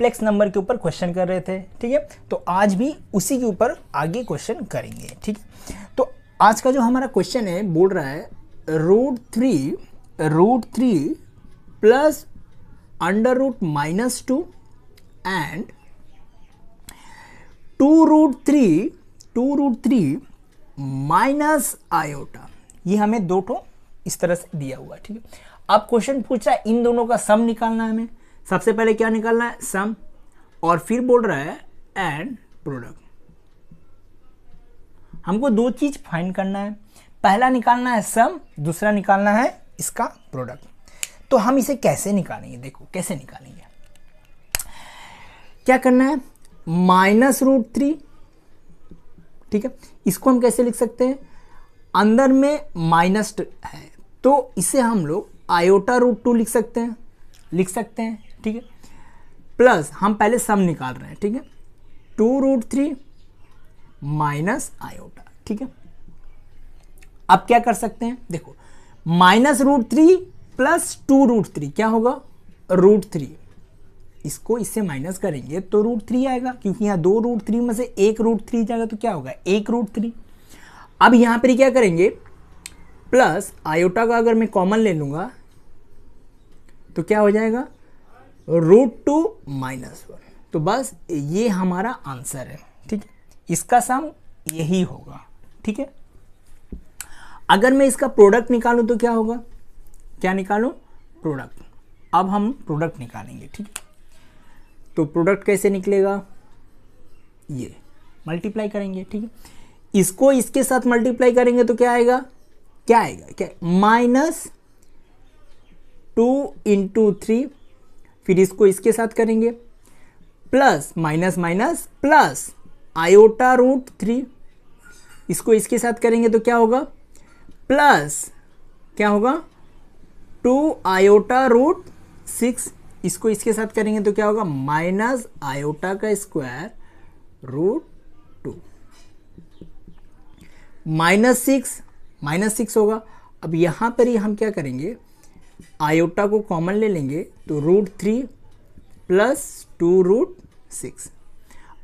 Complex number के ऊपर question कर रहे थे, ठीक है। तो आज भी उसी के ऊपर आगे क्वेश्चन करेंगे, ठीक है। तो आज का जो हमारा क्वेश्चन है बोल रहा है root three plus under root minus two and two root three minus iota. ये हमें दो ठो इस तरह से दिया हुआ है, ठीक है। अब क्वेश्चन पूछा है इन दोनों का सम निकालना है हमें। सबसे पहले क्या निकालना है, सम, और फिर बोल रहा है एंड प्रोडक्ट। हमको दो चीज फाइंड करना है, पहला निकालना है सम, दूसरा निकालना है इसका प्रोडक्ट। तो हम इसे कैसे निकालेंगे, देखो कैसे निकालेंगे। क्या करना है, -√3, ठीक है। इसको हम कैसे लिख सकते हैं, अंदर में माइनस है तो इसे हम लोग i√2 लिख सकते हैं, ठीक है। प्लस हम पहले सम निकाल रहे हैं, ठीक है, 2√3 माइनस आयोटा, ठीक है। अब क्या कर सकते हैं, देखो -√3 प्लस 2√3 क्या होगा, √3। इसको इससे माइनस करेंगे तो √3 आएगा, क्योंकि यहाँ 2√3 में से एक √3 जाएगा तो क्या होगा, 1√3। अब यहां पर क्या करेंगे, प्लस आयोटा का अगर मैं कॉमन ले लूंगा तो क्या हो जाएगा, √2 माइनस 1। तो बस ये हमारा आंसर है, ठीक है। इसका सम यही होगा, ठीक है। अगर मैं इसका प्रोडक्ट निकालूं तो क्या होगा, क्या निकालूं, प्रोडक्ट। अब हम प्रोडक्ट निकालेंगे, ठीक है। तो प्रोडक्ट कैसे निकलेगा, ये मल्टीप्लाई करेंगे, ठीक है। इसको इसके साथ मल्टीप्लाई करेंगे तो क्या आएगा, क्या -2 × 3, फिर इसको इसके साथ करेंगे, plus minus minus plus iota √3, इसको इसके साथ करेंगे तो क्या होगा, प्लस क्या होगा 2 आयोटा √6, इसको इसके साथ करेंगे तो क्या होगा, माइनस आयोटा का स्क्वायर √2, -6 होगा। अब यहां पर ही हम क्या करेंगे, आयोटा को कॉमन ले लेंगे तो √3 प्लस 2√6।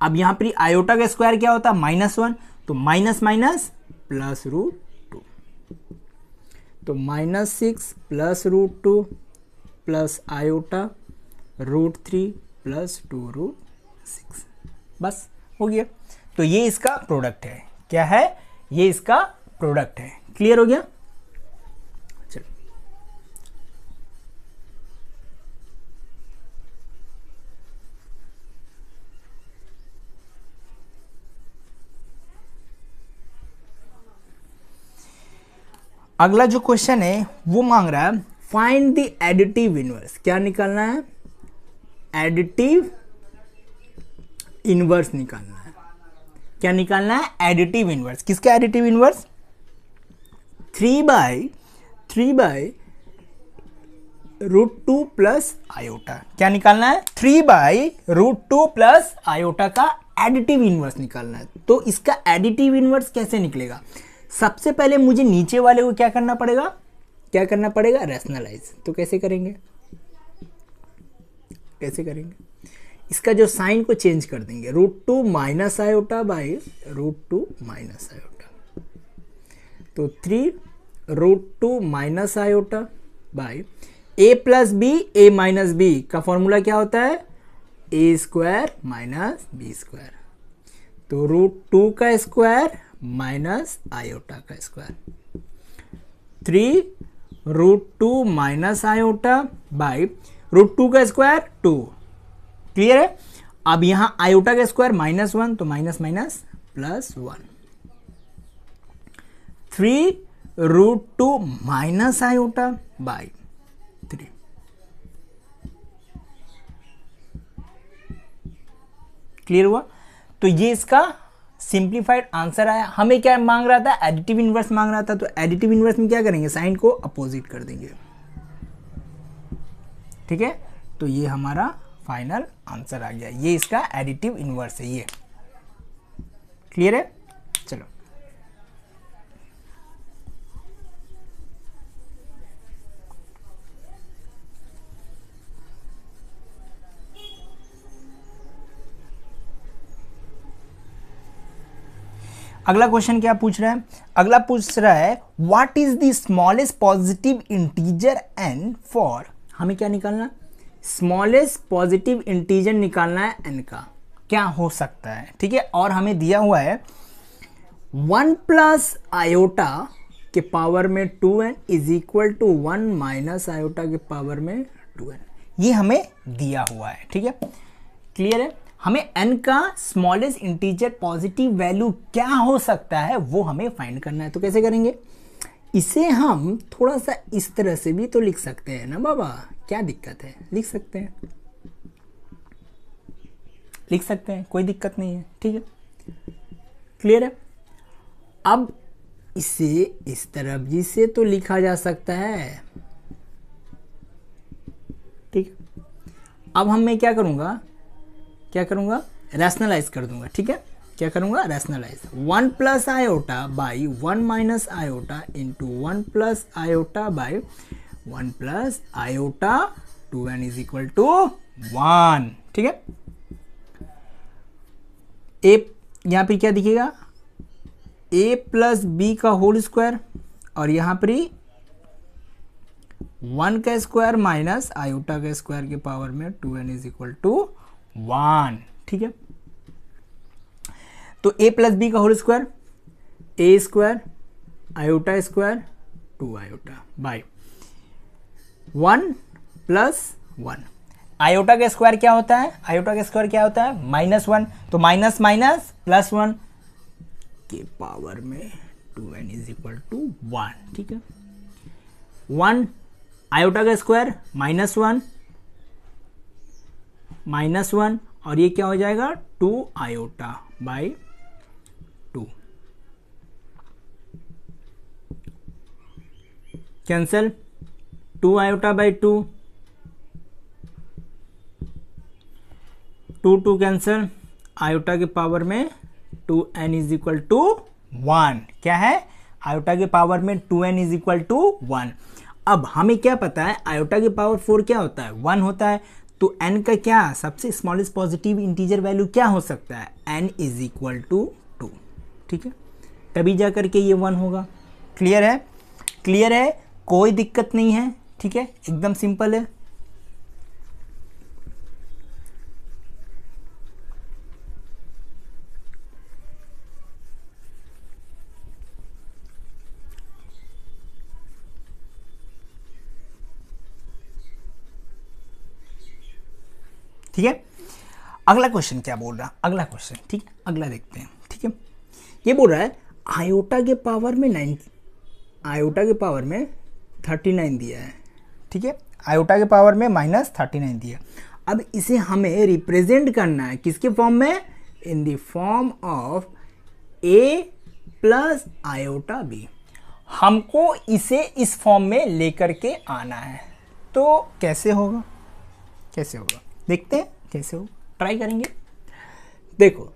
अब यहां पर आयोटा का स्क्वायर क्या होता है, -1, तो माइनस माइनस प्लस √2, तो -6 प्लस √2 प्लस आयोटा √3 प्लस 2√6, बस हो गया। तो ये इसका प्रोडक्ट है, क्या है, ये इसका प्रोडक्ट है। क्लियर हो गया, चलो अगला जो क्वेश्चन है वो मांग रहा है फाइंड द एडिटिव इनवर्स। क्या निकालना है, एडिटिव इनवर्स निकालना है। क्या निकालना है, एडिटिव इनवर्स। किसका एडिटिव इनवर्स, 3/√2 प्लस आयोटा। क्या निकालना है, 3/√2 प्लस आयोटा का एडिटिव इनवर्स निकालना है। तो इसका एडिटिव इनवर्स कैसे निकलेगा, सबसे पहले मुझे नीचे वाले को क्या करना पड़ेगा, रैशनलाइज। तो कैसे करेंगे, इसका जो साइन को चेंज कर देंगे, √2 minus iota by √2 minus iota, तो 3√2 minus iota by a plus B, a minus B का फॉर्मूला क्या होता है, a square minus B square, तो √2 का स्क्वायर माइनस आयोटा का स्क्वायर, 3√2 माइनस आयोटा बाई √2 का स्क्वायर 2। क्लियर है। अब यहां आयोटा का स्क्वायर -1, तो minus minus plus 1, 3√2 minus iota by 3। Clear हुआ। तो ये इसका सिंप्लीफाइड आंसर आया। हमें क्या मांग रहा था, एडिटिव इनवर्स मांग रहा था। तो एडिटिव इनवर्स में क्या करेंगे, साइन को अपोजिट कर देंगे, ठीक है। तो ये हमारा फाइनल आंसर आ गया, ये इसका एडिटिव इनवर्स है। ये क्लियर है। चलो अगला क्वेश्चन क्या पूछ रहा है? अगला पूछ रहा है what is the smallest positive integer n for, हमें क्या निकालना? स्मॉलेस्ट पॉजिटिव इंटीजर निकालना है n का, क्या हो सकता है, ठीक है। और हमें दिया हुआ है 1 प्लस आयोटा के पावर में 2n is equal to 1 minus iota के पावर में 2n, ये हमें दिया हुआ है, ठीक है। क्लियर है? हमें n का स्मॉलेस्ट इंटीजर पॉजिटिव वैल्यू क्या हो सकता है वो हमें फाइंड करना है। तो कैसे करेंगे? इसे हम थोड़ा सा इस तरह से भी तो लिख सकते हैं ना बाबा, क्या दिक्कत है? लिख सकते हैं, लिख सकते हैं, कोई दिक्कत नहीं है, ठीक है। क्लियर है? अब इसे इस तरह भी से तो लिखा जा सकता है, ठीक है। अब मैं क्या करूंगा, रैशनलाइज कर दूंगा, ठीक है। क्या करूंगा? Rationalise 1 plus iota by 1 minus iota into 1 plus iota by 1 plus iota 2n is equal to 1, ठीक है। ए यहां पर क्या दिखेगा? a प्लस बी का होल स्क्वायर, और यहां पर 1 का स्क्वायर माइनस आयोटा का स्क्वायर के पावर में 2n इज इक्वल टू 1, ठीक है। तो a प्लस बी का whole square, a square iota square 2 iota by 1 plus 1, iota का स्क्वायर क्या होता है? आयोटा का स्क्वायर क्या होता है? -1, तो माइनस माइनस प्लस 1 के पावर में 2n इज इक्वल टू 1, ठीक है। 1 आयोटा का स्क्वायर -1 और ये क्या हो जाएगा? 2 iota by 2, cancel 2 iota by 2, 2 cancel, iota के पावर में 2n इज इक्वल टू 1, क्या है? आयोटा के पावर में 2n इज इक्वल टू 1। अब हमें क्या पता है? आयोटा के पावर 4 क्या होता है? 1 होता है। तो n का क्या सबसे स्मॉलेस्ट पॉजिटिव इंटीजर वैल्यू क्या हो सकता है? n इज इक्वल टू 2, ठीक है। तभी जा करके ये 1 होगा। क्लियर है? क्लियर है, कोई दिक्कत नहीं है, ठीक है, एकदम सिंपल है। ठीक है। अगला क्वेश्चन क्या बोल रहा? अगला क्वेश्चन, ठीक है, अगला देखते हैं, ठीक है। ये बोल रहा है आयोटा के पावर में 39 दिया है, ठीक है। आयोटा के पावर में -39 दिया। अब इसे हमें रिप्रेजेंट करना है किसके फॉर्म में? In the form of a plus iota b। हमको इसे इस फॉर्म में लेकर के आना है। तो कैसे होगा? कैसे होगा देखते हैं कैसे हो, ट्राई करेंगे। देखो,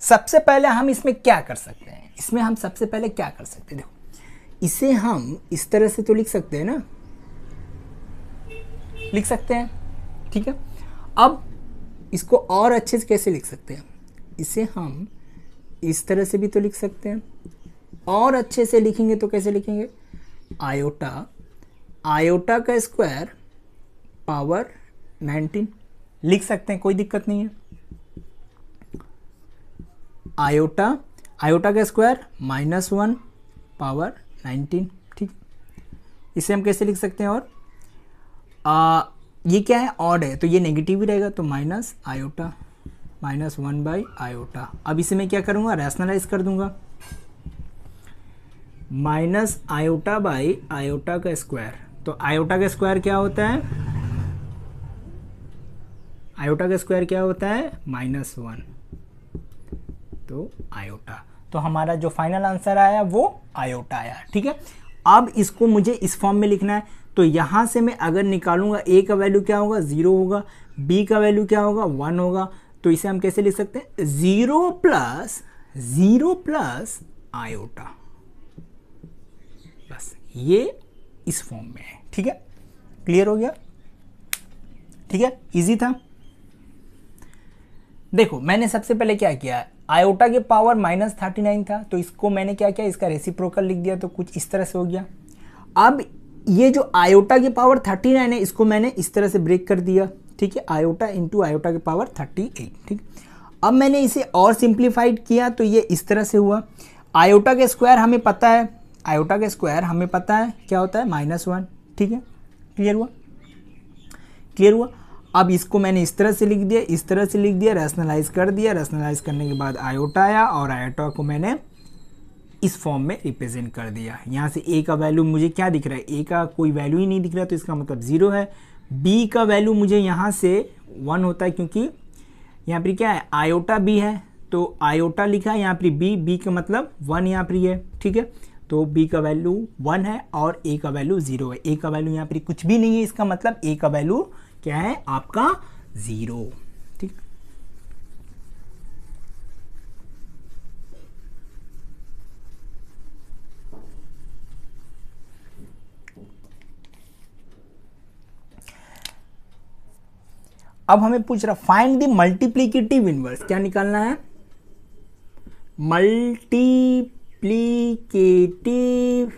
सबसे पहले हम इसमें क्या कर सकते हैं? इसमें हम सबसे पहले क्या कर सकते हैं? देखो, इसे हम इस तरह से तो लिख सकते हैं ना, लिख सकते हैं, ठीक है। अब इसको और अच्छे से कैसे लिख सकते हैं? इसे हम इस तरह से भी तो लिख सकते हैं। और अच्छे से लिखेंगे तो कैसे लिखेंगे? आयोटा का स्क्वायर पावर 19 लिख सकते हैं, कोई दिक्कत नहीं है। आयोटा का स्क्वायर -1 पावर 19, ठीक। इसे हम कैसे लिख सकते हैं? और ये क्या है? ऑड है तो ये नेगेटिव ही रहेगा, तो माइनस आयोटा -1 बाई आयोटा। अब इसे मैं क्या करूँगा? रैशनलाइज कर दूंगा। माइनस आयोटा बाई आयोटा का स्क्वायर, तो आयोटा का स्क्वायर क्या होता है? आयोटा का स्क्वायर क्या होता है? -1, तो आयोटा। तो हमारा जो फाइनल आंसर आया वो आयोटा आया, ठीक है। अब इसको मुझे इस फॉर्म में लिखना है। तो यहां से मैं अगर निकालूंगा, a का वैल्यू क्या होगा? 0 होगा, b का वैल्यू क्या होगा? 1 होगा। तो इसे हम कैसे लिख सकते हैं? 0 प्लस आयोटा, बस ये इस फॉर्म में है, ठीक है। क्लियर हो गया? ठीक है, इजी था। देखो, मैंने सबसे पहले क्या किया, आयोटा के पावर -39 था, तो इसको मैंने क्या किया, इसका रेसिप्रोकल लिख दिया, तो कुछ इस तरह से हो गया। अब ये जो आयोटा की पावर 39 है, इसको मैंने इस तरह से ब्रेक कर दिया, ठीक है, आयोटा इंटू आयोटा की पावर 38, ठीक। अब मैंने इसे और सिंप्लीफाइड किया, तो ये इस तरह से हुआ। आयोटा के स्क्वायर हमें पता है, आयोटा के स्क्वायर हमें पता है क्या होता है, -1, ठीक है। क्लियर हुआ, क्लियर हुआ। अब इसको मैंने इस तरह से लिख दिया, इस तरह से लिख दिया, रैशनलाइज कर दिया, रैशनलाइज करने के बाद आयोटा आया, और आयोटा को मैंने इस फॉर्म में रिप्रेजेंट कर दिया। यहाँ से ए का वैल्यू मुझे क्या दिख रहा है, ए का कोई वैल्यू ही नहीं दिख रहा, तो इसका मतलब 0 है। बी का वैल्यू मुझे यहाँ से 1 होता है, क्योंकि यहाँ पर क्या है, आयोटा बी है, तो आयोटा लिखा है, यहाँ पर बी का मतलब 1 यहाँ पर है, ठीक है। तो बी का वैल्यू 1 है और ए का वैल्यू 0 है। ए का वैल्यू यहाँ पर कुछ भी नहीं है, इसका मतलब ए का वैल्यू क्या है आपका 0, ठीक। अब हमें पूछ रहा फाइंड द मल्टीप्लिकेटिव इनवर्स, क्या निकालना है, मल्टीप्लिकेटिव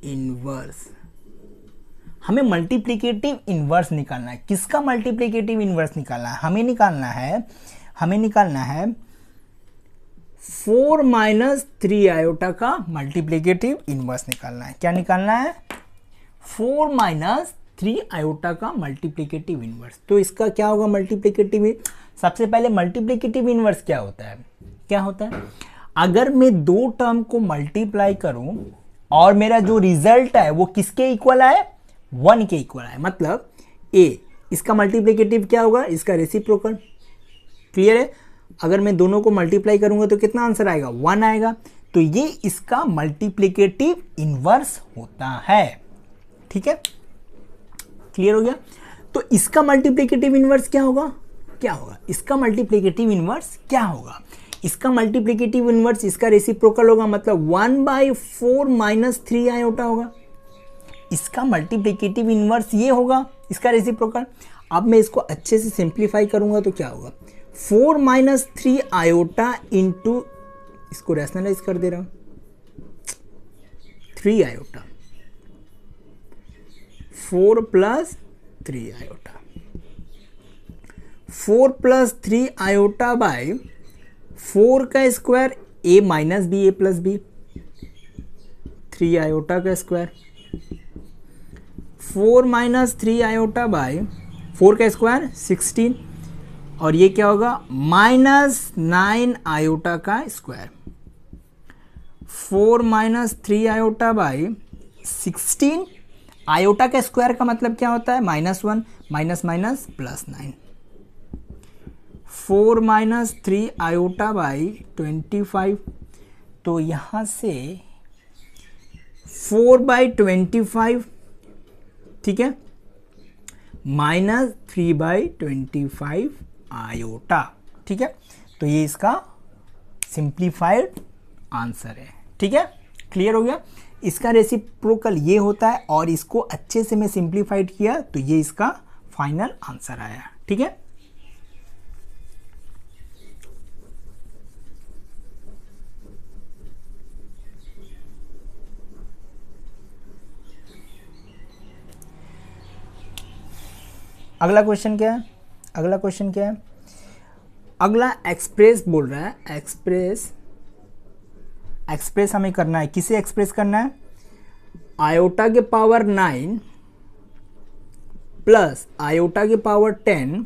इनवर्स। हमें मल्टीप्लिकेटिव इनवर्स निकालना है। किसका मल्टीप्लिकेटिव इनवर्स निकालना है, हमें निकालना है 4 - 3 आयोटा का मल्टीप्लिकेटिव इनवर्स निकालना है। क्या निकालना है, 4 - 3 आयोटा का मल्टीप्लिकेटिव इनवर्स। तो इसका क्या होगा मल्टीप्लिकेटिव, सबसे पहले मल्टीप्लिकेटिव इनवर्स क्या होता है, अगर मैं दो टर्म को मल्टीप्लाई करूं और मेरा जो रिजल्ट है वो किसके इक्वल है, 1 के इक्वल है, मतलब ए, इसका मल्टीप्लिकेटिव क्या होगा, इसका रेसिप्रोकल। क्लियर है, अगर मैं दोनों को मल्टीप्लाई करूंगा तो कितना आंसर आएगा, 1 आएगा। तो ये इसका मल्टीप्लिकेटिव इनवर्स होता है, ठीक है। क्लियर हो गया। तो इसका मल्टीप्लिकेटिव इनवर्स क्या होगा, इसका मल्टीप्लिकेटिव इनवर्स क्या होगा, इसका मल्टीप्लिकेटिव इनवर्स इसका रेसिप्रोकल होगा, मतलब 1/4 - 3 आयोटा होगा। इसका मल्टीप्लिकेटिव इनवर्स ये होगा, इसका रेसिप्रोकल। अब मैं इसको अच्छे से सिंप्लीफाई करूंगा तो क्या होगा, 4 - 3 आयोटा इंटू, इसको रैशनलाइज कर दे रहा हूं, 3 आयोटा, 4 + 3 आयोटा, 4 + 3 आयोटा बाय 4 का square a - b a + b, 3 iota का स्क्वायर, 4 - 3 आयोटा बाय 4 का स्क्वायर 16, और ये क्या होगा -9 आयोटा का स्क्वायर, 4 - 3 आयोटा बाय 16, आयोटा का स्क्वायर का मतलब क्या होता है, -1, +9, 4 - 3 आयोटा बाय 25, तो यहाँ से 4/25, ठीक है, -3/25 आयोटा, ठीक है। तो ये इसका सिंप्लीफाइड आंसर है, ठीक है। क्लियर हो गया। इसका रेसिप्रोकल ये होता है, और इसको अच्छे से मैं सिंप्लीफाइड किया तो ये इसका फाइनल आंसर आया, ठीक है। अगला क्वेश्चन क्या है, अगला एक्सप्रेस बोल रहा है, एक्सप्रेस हमें करना है, किसे एक्सप्रेस करना है, आयोटा के पावर 9 प्लस आयोटा के पावर 10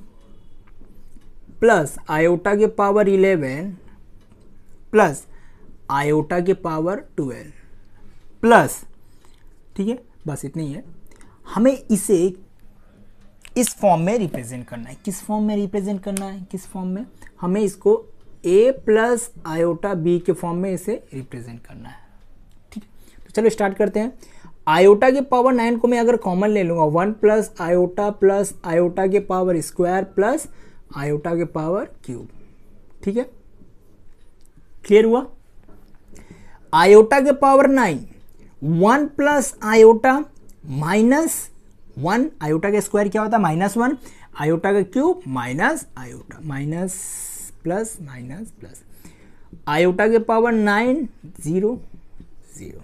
प्लस आयोटा के पावर 11 प्लस आयोटा के पावर 12 प्लस, ठीक है, बस इतनी है। हमें इसे इस फॉर्म में रिप्रेजेंट करना है। किस फॉर्म में रिप्रेजेंट करना है, हमें इसको a + आयोटा b के फॉर्म में इसे रिप्रेजेंट करना है, ठीक है। तो चलो स्टार्ट करते हैं। आयोटा के पावर 9 को मैं अगर कॉमन ले लूंगा, 1 + आयोटा प्लस आयोटा के पावर स्क्वायर प्लस आयोटा के पावर क्यूब, ठीक है। क्लियर हुआ। आयोटा के पावर 9, 1 + आयोटा -1, आयोटा का स्क्वायर क्या होता है, -1, आयोटा का cube minus iota, minus plus, iota के पावर 9 0 0।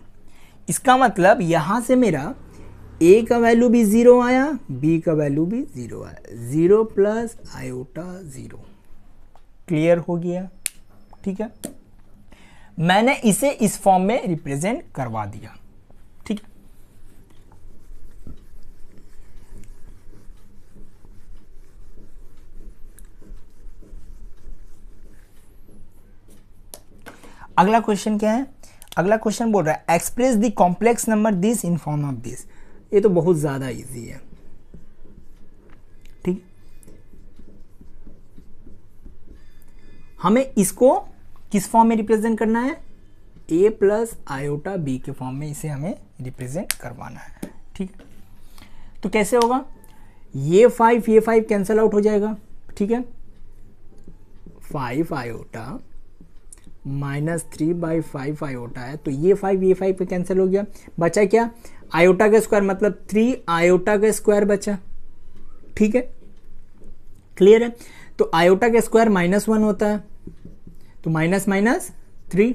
इसका मतलब यहाँ से मेरा ए का वैल्यू भी 0 आया, बी का वैल्यू भी 0 आया, 0 प्लस आयोटा 0। क्लियर हो गया? ठीक है, मैंने इसे इस फॉर्म में रिप्रेजेंट करवा दिया। ठीक है, अगला क्वेश्चन क्या है? अगला क्वेश्चन बोल रहा है express the complex number this in form of this. ये तो बहुत ज्यादा इजी है। ठीक, हमें इसको किस फॉर्म में रिप्रेजेंट करना है? a प्लस आयोटा b के फॉर्म में इसे हमें रिप्रेजेंट करवाना है। ठीक है, तो कैसे होगा? ये 5 कैंसल आउट हो जाएगा। ठीक है, 5 आयोटा माइनस 3/5 आयोटा है, तो ये 5 पे कैंसिल हो गया। बचा क्या? आयोटा का स्क्वायर, मतलब 3 आयोटा का स्क्वायर बचा। ठीक है, क्लियर है? तो आयोटा का स्क्वायर -1 होता है, तो माइनस माइनस 3।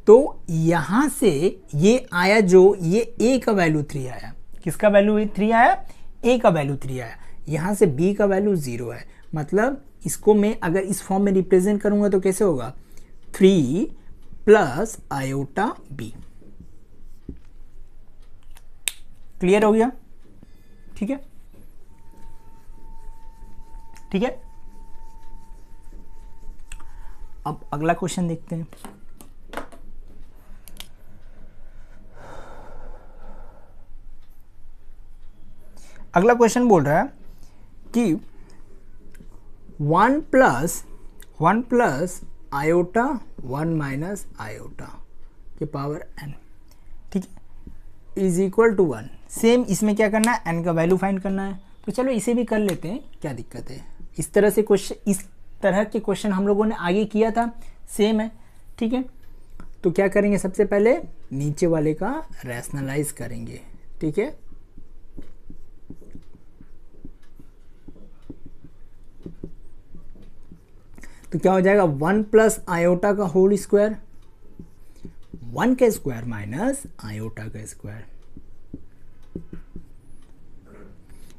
तो यहां से ये आया, जो ये a का वैल्यू 3 आया। किसका वैल्यू 3 आया? a का वैल्यू 3 आया। यहां से b का वैल्यू 0 है, मतलब इसको मैं अगर इस फॉर्म में रिप्रेजेंट करूंगा तो कैसे होगा? 3 प्लस आयोटा b। क्लियर हो गया? ठीक है, ठीक है। अब अगला क्वेश्चन देखते हैं। अगला क्वेश्चन बोल रहा है कि 1 प्लस आयोटा 1 माइनस आयोटा के पावर n, ठीक है, इज इक्वल टू 1। सेम इसमें क्या करना है? n का वैल्यू फाइंड करना है। तो चलो इसे भी कर लेते हैं, क्या दिक्कत है? इस तरह से क्वेश्चन, इस तरह के क्वेश्चन हम लोगों ने आगे किया था, सेम है। ठीक है, तो क्या करेंगे? सबसे पहले नीचे वाले का रैशनलाइज करेंगे। ठीक है, तो क्या हो जाएगा? 1 प्लस आयोटा का होल स्क्वायर, 1 का स्क्वायर माइनस आयोटा का स्क्वायर।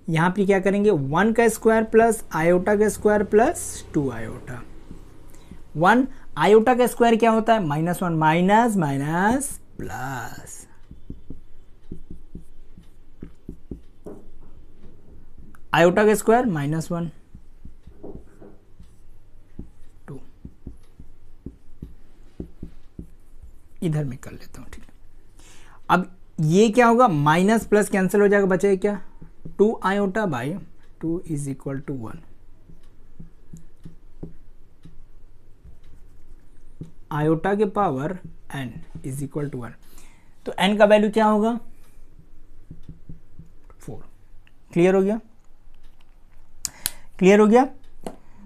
यहां पर क्या करेंगे? 1 का स्क्वायर प्लस आयोटा का स्क्वायर प्लस 2 आयोटा। 1 आयोटा का स्क्वायर क्या होता है? -1, माइनस माइनस प्लस। आयोटा का स्क्वायर -1 2। इधर में कर लेता हूं। ठीक है, अब ये क्या होगा? माइनस प्लस कैंसिल हो जाएगा, बचेगा क्या? 2 iota by 2 is equal to 1। Iota के power n is equal to 1। तो n का वैल्यू क्या होगा? 4। क्लियर हो गया? क्लियर हो गया?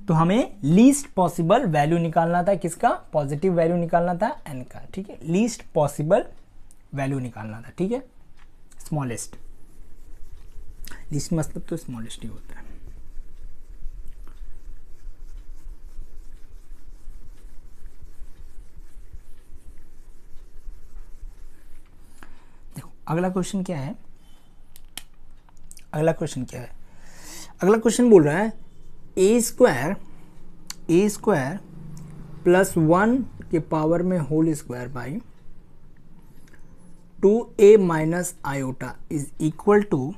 तो हमें लीस्ट पॉसिबल वैल्यू निकालना था। किसका? पॉजिटिव वैल्यू निकालना था n का। ठीक है, लीस्ट पॉसिबल वैल्यू निकालना था। ठीक है, स्मॉलेस्ट। लीस्ट मतलब तो स्मॉलेस्ट ही होता है। देखो अगला क्वेश्चन क्या है? अगला क्वेश्चन क्या है? अगला क्वेश्चन बोल रहा है ए स्क्वायर प्लस 1 के पावर में whole square by 2a minus iota is equal to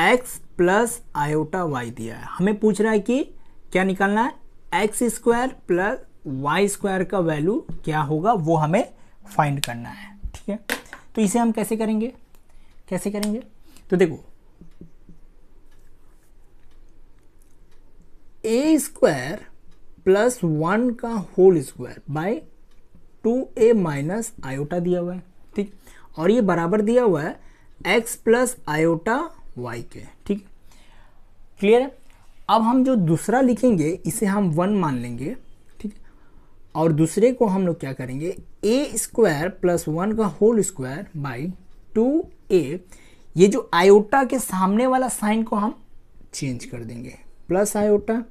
x plus iota y दिया है। हमें पूछ रहा है कि क्या निकालना है? X square plus Y square का वैल्यू क्या होगा, वो हमें फाइंड करना है। ठीक है, तो इसे हम कैसे करेंगे? कैसे करेंगे? तो देखो, ए स्क्वायर प्लस 1 का whole square by 2a minus iota दिया हुआ है। ठीक, और ये बराबर दिया हुआ है x प्लस आयोटा y के। ठीक, क्लियर है? अब हम जो दूसरा लिखेंगे इसे हम 1 मान लेंगे। ठीक, और दूसरे को हम लोग क्या करेंगे? ए स्क्वायर प्लस 1 का होल स्क्वायर बाई 2a, ये जो आयोटा के सामने वाला साइन को हम चेंज कर देंगे, plus iota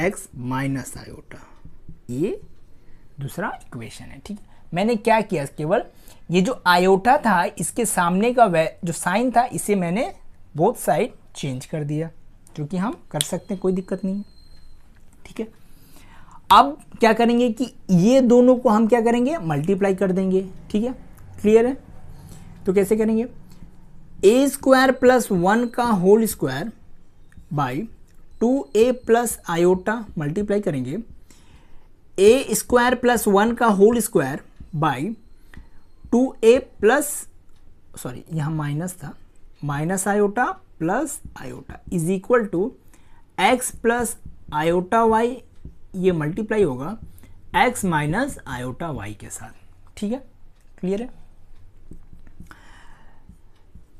x minus iota, ये दूसरा इक्वेशन है। ठीक है, मैंने क्या किया, केवल ये जो आयोटा था इसके सामने का जो साइन था इसे मैंने बोथ साइड चेंज कर दिया, जो कि हम कर सकते हैं, कोई दिक्कत नहीं है। ठीक है, अब क्या करेंगे कि ये दोनों को हम क्या करेंगे, मल्टीप्लाई कर देंगे। ठीक है, क्लियर है? तो कैसे करेंगे, ए स्क्वायर प्लस 1 का whole square by 2a plus iota multiply करेंगे ए स्क्वायर प्लस 1 का whole square by 2a plus, sorry यहाँ माइनस था, minus iota plus iota is equal to X plus iota Y, ये multiply होगा x minus iota y के साथ। ठीक है, क्लियर है?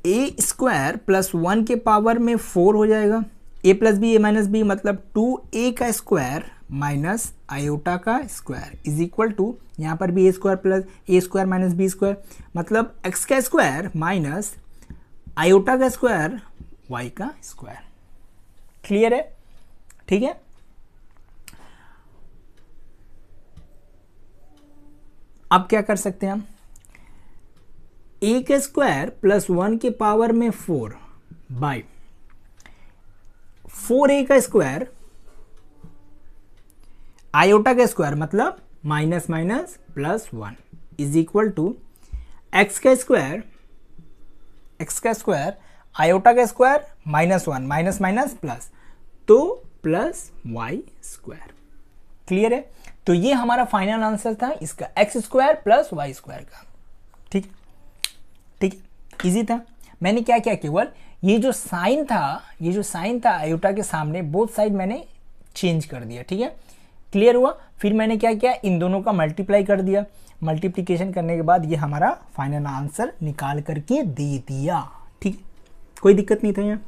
ए स्क्वायर प्लस 1 के पावर में 4 हो जाएगा, a plus B A minus B मतलब 2a का स्क्वायर माइनस आयोटा का स्क्वायर इज इक्वल टू, यहाँ पर भी A square plus A square minus B square मतलब x का स्क्वायर माइनस आयोटा का स्क्वायर y का स्क्वायर। क्लियर है? ठीक है, अब क्या कर सकते हैं हम, ए का स्क्वायर प्लस 1 के पावर में 4 बाई 4a का स्क्वायर आयोटा का स्क्वायर मतलब minus minus plus 1 is equal to X का स्क्वायर आयोटा का square minus 1 minus minus plus, तो प्लस वाई स्क्वायर। क्लियर है? तो ये हमारा फाइनल आंसर था इसका, X square plus Y square का। ठीक है, ठीक है, इजी था। मैंने क्या किया, केवल ये जो साइन था आयोटा के सामने बोथ साइड मैंने चेंज कर दिया। ठीक है, क्लियर हुआ? फिर मैंने क्या किया, इन दोनों का मल्टीप्लाई कर दिया, मल्टीप्लिकेशन करने के बाद ये हमारा फाइनल आंसर निकाल करके दे दिया। ठीक है, कोई दिक्कत नहीं था यहाँ।